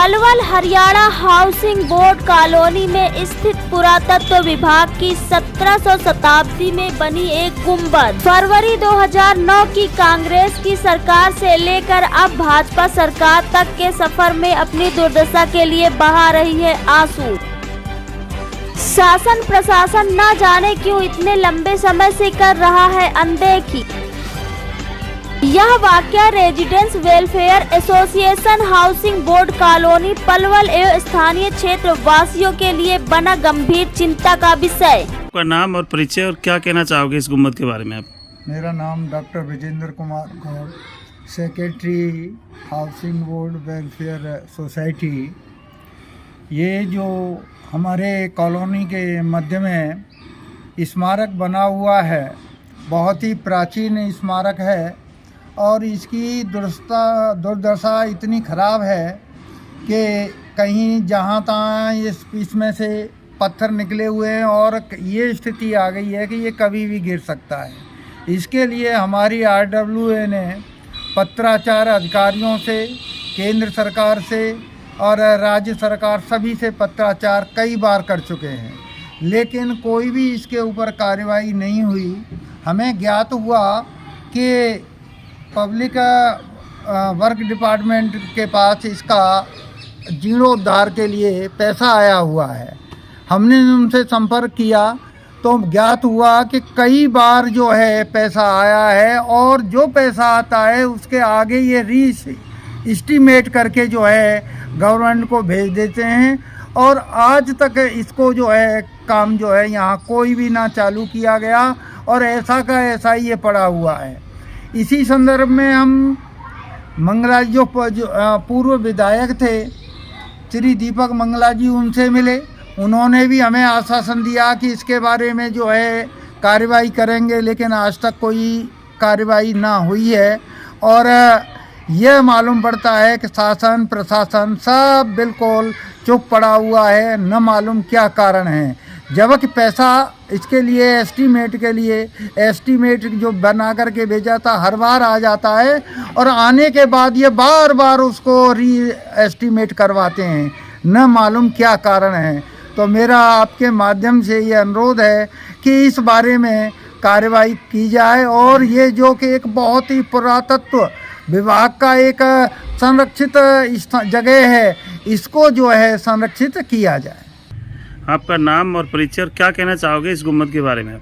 Palwal Haryana housing board colony में स्थित पुरातत्व विभाग की 1700 शताब्दी में बनी एक गुंबद फरवरी 2009 की कांग्रेस की सरकार से लेकर अब भाजपा सरकार तक के सफर में अपनी दुर्दशा के लिए बहा रही है आंसू। शासन प्रशासन न जाने क्यों इतने लंबे समय से कर रहा है अनदेखी। यह वाकया residence welfare association housing board colony Palwal एवं स्थानीय क्षेत्र वासियों के लिए बना गंभीर चिंता का विषय। आपका नाम और परिचय और क्या कहना चाहोगे इस गुंबद के बारे में आप? मेरा नाम doctor Vijendra Kumar Gaur, secretary housing board welfare society. ये जो हमारे कॉलोनी के मध्य में स्मारक बना हुआ है, बहुत ही प्राचीन स्मारक है और इसकी दुर्दशा इतनी ख़राब है कि कहीं जहाँ तहाँ इसमें से पत्थर निकले हुए हैं और ये स्थिति आ गई है कि ये कभी भी गिर सकता है। इसके लिए हमारी RWA ने पत्राचार अधिकारियों से, केंद्र सरकार से और राज्य सरकार सभी से पत्राचार कई बार कर चुके हैं, लेकिन कोई भी इसके ऊपर कार्रवाई नहीं हुई। हमें ज्ञात हुआ कि पब्लिक वर्क डिपार्टमेंट के पास इसका जीर्णोद्धार के लिए पैसा आया हुआ है। हमने उनसे संपर्क किया तो ज्ञात हुआ कि कई बार जो है पैसा आया है और जो पैसा आता है उसके आगे ये एस्टीमेट करके जो है गवर्नमेंट को भेज देते हैं और आज तक इसको जो है काम जो है यहाँ कोई भी ना चालू किया गया और ऐसा का ऐसा ही ये पड़ा हुआ है। इसी संदर्भ में हम मंगला जो पूर्व विधायक थे श्री दीपक मंगला जी, उनसे मिले। उन्होंने भी हमें आश्वासन दिया कि इसके बारे में जो है कार्रवाई करेंगे, लेकिन आज तक कोई कार्रवाई ना हुई है और यह मालूम पड़ता है कि शासन प्रशासन सब बिल्कुल चुप पड़ा हुआ है, न मालूम क्या कारण है। जबकि पैसा इसके लिए एस्टीमेट जो बना करके भेजा था हर बार आ जाता है और आने के बाद ये बार बार उसको एस्टीमेट करवाते हैं, न मालूम क्या कारण है। तो मेरा आपके माध्यम से ये अनुरोध है कि इस बारे में कार्रवाई की जाए और ये जो कि एक बहुत ही पुरातत्व विभाग का एक संरक्षित जगह है, इसको जो है संरक्षित किया जाए। आपका नाम और परिचय और क्या कहना चाहोगे इस गुंबद के बारे में?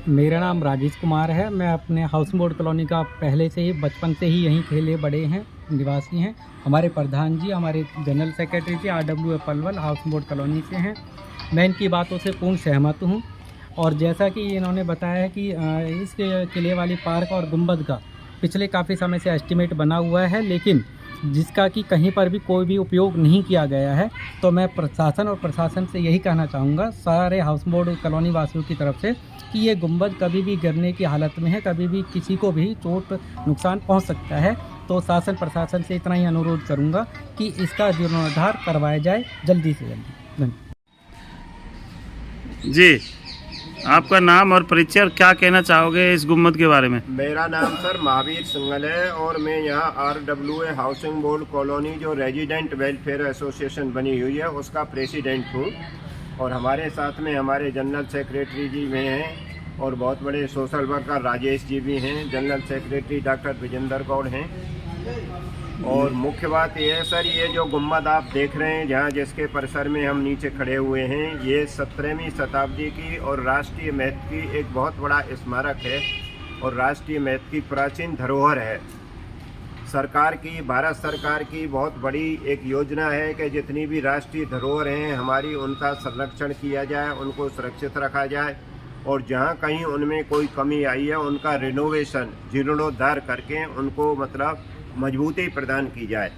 मेरा नाम राजेश कुमार है। मैं अपने हाउसिंग बोर्ड कॉलोनी का पहले से ही बचपन से ही यहीं खेले बड़े हैं, निवासी हैं। हमारे प्रधान जी, हमारे जनरल सेक्रेटरी जी RWA Palwal housing board colony से हैं। मैं इनकी बातों से पूर्ण सहमत हूँ और जैसा कि इन्होंने बताया है कि इस किले वाली पार्क और गुंबद का पिछले काफ़ी समय से एस्टीमेट बना हुआ है, लेकिन जिसका कि कहीं पर भी कोई भी उपयोग नहीं किया गया है। तो मैं प्रशासन और प्रशासन से यही कहना चाहूँगा, सारे हाउस बोर्ड कॉलोनी वासियों की तरफ से, कि ये गुंबद कभी भी गिरने की हालत में है, कभी भी किसी को भी चोट नुकसान पहुँच सकता है। तो शासन प्रशासन से इतना ही अनुरोध करूँगा कि इसका जीर्णोद्धार करवाया जाए जल्दी से जल्दी। धन्यवाद जी, आपका नाम और परिचय और क्या कहना चाहोगे इस गुंबद के बारे में? मेरा नाम सर महावीर सिंगल है और मैं यहाँ RWA हाउसिंग बोर्ड कॉलोनी जो रेजिडेंट वेलफेयर एसोसिएशन बनी हुई है उसका प्रेसिडेंट हूँ और हमारे साथ में हमारे जनरल सेक्रेटरी जी में हैं और बहुत बड़े सोशल वर्कर राजेश जी भी हैं। General secretary doctor Vijendra Gaur हैं। और मुख्य बात यह है सर, ये जो गुंबद आप देख रहे हैं जहाँ जिसके परिसर में हम नीचे खड़े हुए हैं, ये 17वीं शताब्दी की और राष्ट्रीय महत्व की एक बहुत बड़ा स्मारक है और राष्ट्रीय महत्व की प्राचीन धरोहर है। सरकार की, भारत सरकार की बहुत बड़ी एक योजना है कि जितनी भी राष्ट्रीय धरोहर हैं हमारी, उनका संरक्षण किया जाए, उनको सुरक्षित रखा जाए और जहाँ कहीं उनमें कोई कमी आई है उनका रिनोवेशन, जीर्णोद्धार करके उनको मतलब मजबूती प्रदान की जाए।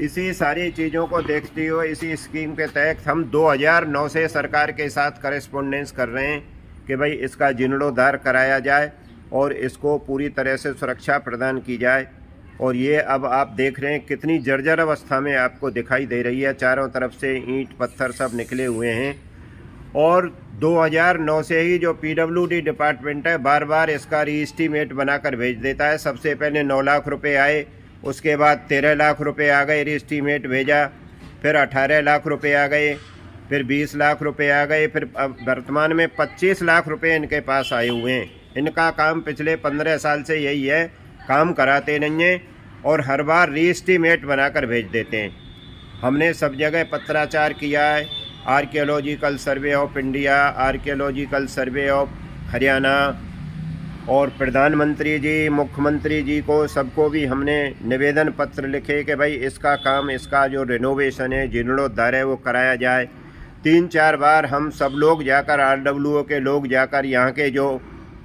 इसी सारी चीज़ों को देखते हुए इसी स्कीम के तहत हम 2009 से सरकार के साथ करेस्पोंडेंस कर रहे हैं कि भाई इसका जीर्णोद्धार कराया जाए और इसको पूरी तरह से सुरक्षा प्रदान की जाए। और ये अब आप देख रहे हैं कितनी जर्जर अवस्था में आपको दिखाई दे रही है, चारों तरफ से ईंट पत्थर सब निकले हुए हैं। और 2009 से ही जो PWD डिपार्टमेंट है बार बार इसका रीएस्टीमेट बनाकर भेज देता है। सबसे पहले 9 लाख रुपए आए, उसके बाद 13 लाख रुपए आ गए, एस्टीमेट भेजा, फिर 18 लाख रुपए आ गए, फिर 20 लाख रुपए आ गए, फिर अब वर्तमान में 25 लाख रुपए इनके पास आए हुए हैं। इनका काम पिछले 15 साल से यही है, काम कराते नहीं हैं और हर बार रीएस्टीमेट बनाकर भेज देते हैं। हमने सब जगह पत्राचार किया है, archaeological survey of India, archaeological survey of Haryana और प्रधानमंत्री जी, मुख्यमंत्री जी को सबको भी हमने निवेदन पत्र लिखे कि भाई इसका काम, इसका जो रिनोवेशन है, जीर्णोद्धार है, वो कराया जाए। 3-4 बार हम सब लोग जाकर, RWO के लोग जाकर, यहाँ के जो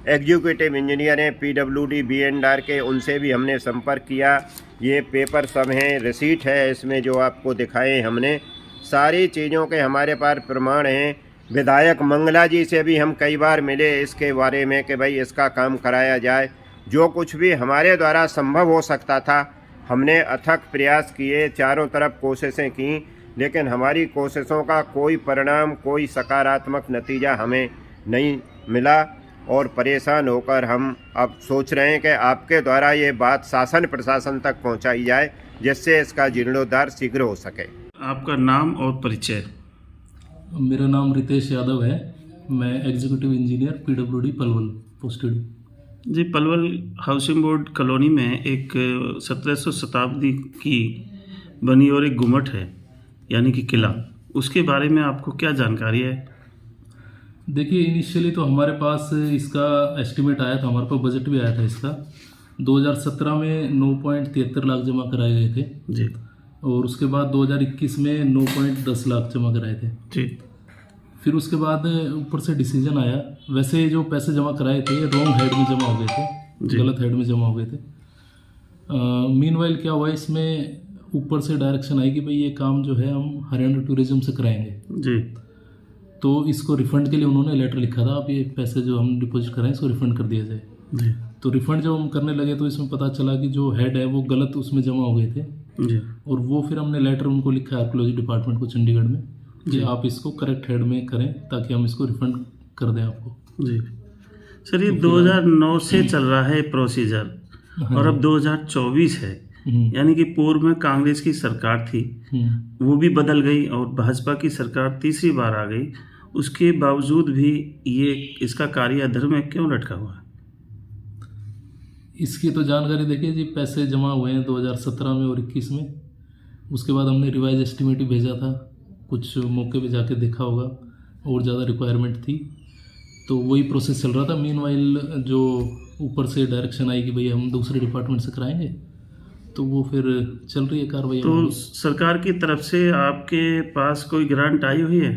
एग्जीक्यूटिव इंजीनियर हैं PWD B&R के, उनसे भी हमने संपर्क किया। ये पेपर सब हैं, रिसीट है इसमें जो आपको दिखाए हमने, सारी चीज़ों के हमारे पास प्रमाण हैं। विधायक मंगला जी से भी हम कई बार मिले इसके बारे में कि भाई इसका काम कराया जाए। जो कुछ भी हमारे द्वारा संभव हो सकता था हमने अथक प्रयास किए, चारों तरफ कोशिशें की, लेकिन हमारी कोशिशों का कोई परिणाम, कोई सकारात्मक नतीजा हमें नहीं मिला और परेशान होकर हम अब सोच रहे हैं कि आपके द्वारा ये बात शासन प्रशासन तक पहुंचाई जाए, जिससे इसका जीर्णोद्धार शीघ्र हो सके। आपका नाम और परिचय। मेरा नाम रितेश यादव है, मैं executive engineer PWD Palwal posted हूँ। जी, पलवल हाउसिंग बोर्ड कॉलोनी में एक 1700 शताब्दी की बनी और एक गुम्मट है, यानी कि किला, उसके बारे में आपको क्या जानकारी है? देखिए, इनिशियली तो हमारे पास इसका एस्टिमेट आया था, हमारे पास बजट भी आया था इसका। 2017 में 9.73 लाख जमा कराए गए थे जी, और उसके बाद 2021 में 9.10 लाख जमा कराए थे जी। फिर उसके बाद ऊपर से डिसीजन आया, वैसे जो पैसे जमा कराए थे रॉन्ग हेड में जमा हो गए थे, गलत हेड में जमा हो गए थे। मीनवाइल क्या हुआ, इसमें ऊपर से डायरेक्शन आई कि भाई ये काम जो है हम हरियाणा टूरिज्म से कराएंगे जी। तो इसको रिफंड के लिए उन्होंने लेटर लिखा था, आप ये पैसे जो हम डिपॉजिट कराएं इसको रिफंड कर दिया जाए जी। तो रिफंड जब हम करने लगे तो इसमें पता चला कि जो हेड है वो गलत उसमें जमा हो गए थे जी। और वो फिर हमने लेटर उनको लिखा आर्कियोलॉजी डिपार्टमेंट को चंडीगढ़ में कि आप इसको करेक्ट हेड में करें ताकि हम इसको रिफंड कर दें आपको। जी सर, ये 2009 से चल रहा है प्रोसीजर और अब 2024 है, यानी कि पूर्व में कांग्रेस की सरकार थी, वो भी बदल गई और भाजपा की सरकार तीसरी बार आ गई। उसके बावजूद भी ये इसका कार्य अधर में क्यों लटका हुआ है? इसकी तो जानकारी देखिए जी, पैसे जमा हुए हैं 2017 में और 21 में। उसके बाद हमने रिवाइज एस्टिमेट ही भेजा था, कुछ मौके पे जाके देखा होगा और ज़्यादा रिक्वायरमेंट थी तो वही प्रोसेस चल रहा था। मीनवाइल जो ऊपर से डायरेक्शन आई कि भाई हम दूसरे डिपार्टमेंट से कराएंगे तो वो फिर चल रही है कार्रवाई। तो सरकार की तरफ से आपके पास कोई ग्रांट आई हुई है?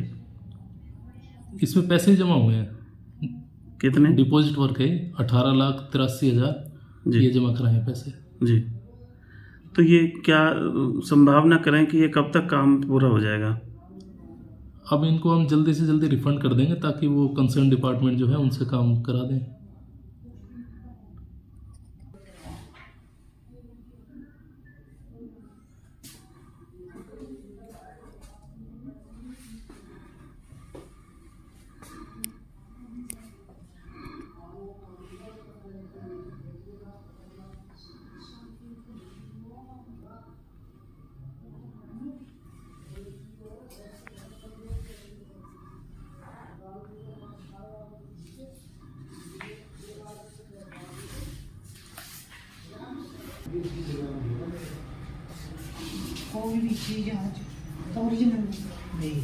इसमें पैसे जमा हुए हैं। कितने? डिपॉजिट वर्क है 18,83,000 ये जमा कराए हैं पैसे जी। तो ये क्या संभावना करें कि ये कब तक काम पूरा हो जाएगा? अब इनको हम जल्दी से जल्दी रिफंड कर देंगे ताकि वो कंसर्न डिपार्टमेंट जो है उनसे काम करा दें। कोई भी चीज़ आज ओरिजिनल नहीं।